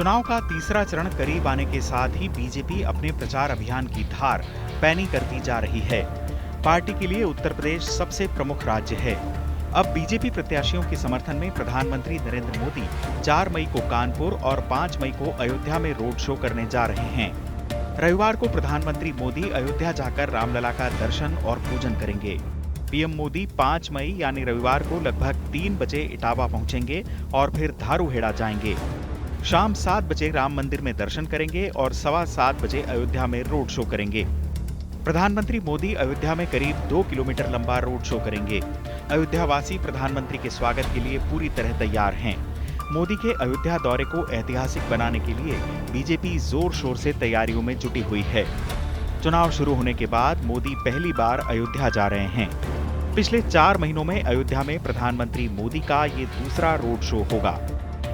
चुनाव का तीसरा चरण करीब आने के साथ ही बीजेपी अपने प्रचार अभियान की धार पैनी करती जा रही है। पार्टी के लिए उत्तर प्रदेश सबसे प्रमुख राज्य है। अब बीजेपी प्रत्याशियों के समर्थन में प्रधानमंत्री नरेंद्र मोदी 4 मई को कानपुर और 5 मई को अयोध्या में रोड शो करने जा रहे हैं। रविवार को प्रधानमंत्री मोदी अयोध्या जाकर रामलला का दर्शन और पूजन करेंगे। पीएम मोदी 5 मई यानी रविवार को लगभग 3 बजे इटावा पहुंचेंगे और फिर धारूहेड़ा जाएंगे। शाम 7 बजे राम मंदिर में दर्शन करेंगे और 7:15 बजे अयोध्या में रोड शो करेंगे। प्रधानमंत्री मोदी अयोध्या में करीब 2 किलोमीटर लंबा रोड शो करेंगे। अयोध्यावासी प्रधानमंत्री के स्वागत के लिए पूरी तरह तैयार हैं। मोदी के अयोध्या दौरे को ऐतिहासिक बनाने के लिए बीजेपी जोर शोर से तैयारियों में जुटी हुई है। चुनाव शुरू होने के बाद मोदी पहली बार अयोध्या जा रहे हैं। पिछले 4 महीनों में अयोध्या में प्रधानमंत्री मोदी का ये दूसरा रोड शो होगा।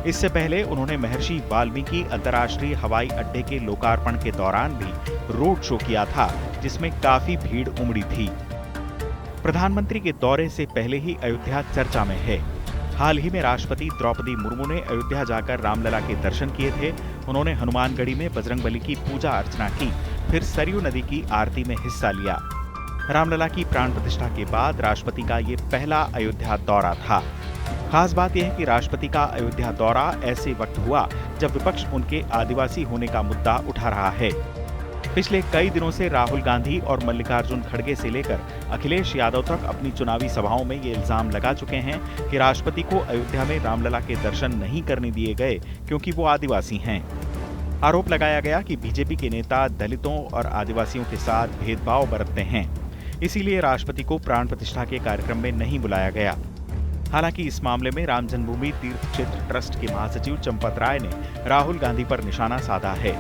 इससे पहले उन्होंने महर्षि वाल्मीकि अंतर्राष्ट्रीय हवाई अड्डे के लोकार्पण के दौरान भी रोड शो किया था, जिसमें काफी भीड़ उमड़ी थी। प्रधानमंत्री के दौरे से पहले ही अयोध्या चर्चा में है। हाल ही में राष्ट्रपति द्रौपदी मुर्मू ने अयोध्या जाकर रामलला के दर्शन किए थे। उन्होंने हनुमानगढ़ी में बजरंगबली की पूजा अर्चना की, फिर सरयू नदी की आरती में हिस्सा लिया। रामलला की प्राण प्रतिष्ठा के बाद राष्ट्रपति का ये पहला अयोध्या दौरा था। खास बात यह है कि राष्ट्रपति का अयोध्या दौरा ऐसे वक्त हुआ जब विपक्ष उनके आदिवासी होने का मुद्दा उठा रहा है। पिछले कई दिनों से राहुल गांधी और मल्लिकार्जुन खड़गे से लेकर अखिलेश यादव तक अपनी चुनावी सभाओं में ये इल्जाम लगा चुके हैं कि राष्ट्रपति को अयोध्या में रामलला के दर्शन नहीं करने दिए गए क्योंकि वो आदिवासी हैं। आरोप लगाया गया कि बीजेपी के नेता दलितों और आदिवासियों के साथ भेदभाव बरतते हैं, इसीलिए राष्ट्रपति को प्राण प्रतिष्ठा के कार्यक्रम में नहीं बुलाया गया। हालांकि इस मामले में राम जन्मभूमि तीर्थ क्षेत्र ट्रस्ट के महासचिव चंपत राय ने राहुल गांधी पर निशाना साधा है।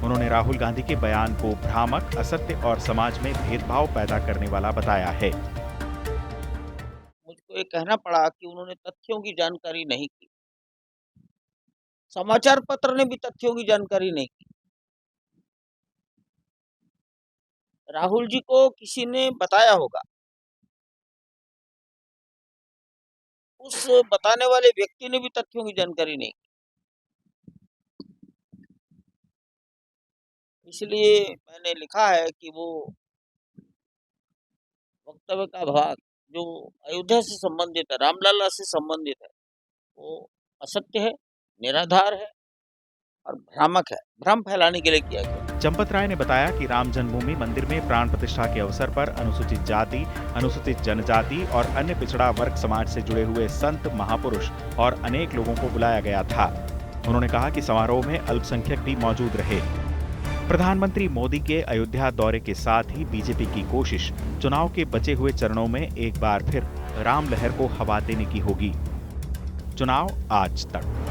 उन्होंने राहुल गांधी के बयान को भ्रामक, असत्य और समाज में भेदभाव पैदा करने वाला बताया है। मुझको ये कहना पड़ा कि उन्होंने तथ्यों की जानकारी नहीं की। समाचार पत्र ने भी तथ्यों की जानकारी नहीं की। राहुल जी को किसी ने बताया होगा। उस बताने वाले व्यक्ति ने भी तथ्यों की जानकारी नहीं की। इसलिए मैंने लिखा है कि वो वक्तव्य का भाग जो अयोध्या से संबंधित है, रामलला से संबंधित है, वो असत्य है, निराधार है और भ्रामक है, भ्रम फैलाने के लिए किया गया। चंपत राय ने बताया कि राम जन्मभूमि मंदिर में प्राण प्रतिष्ठा के अवसर पर अनुसूचित जाति, अनुसूचित जनजाति और अन्य पिछड़ा वर्ग समाज से जुड़े हुए संत, महापुरुष और अनेक लोगों को बुलाया गया था। उन्होंने कहा कि समारोह में अल्पसंख्यक भी मौजूद रहे। प्रधानमंत्री मोदी के अयोध्या दौरे के साथ ही बीजेपी की कोशिश चुनाव के बचे हुए चरणों में एक बार फिर राम लहर को हवा देने की होगी। चुनाव आज तक।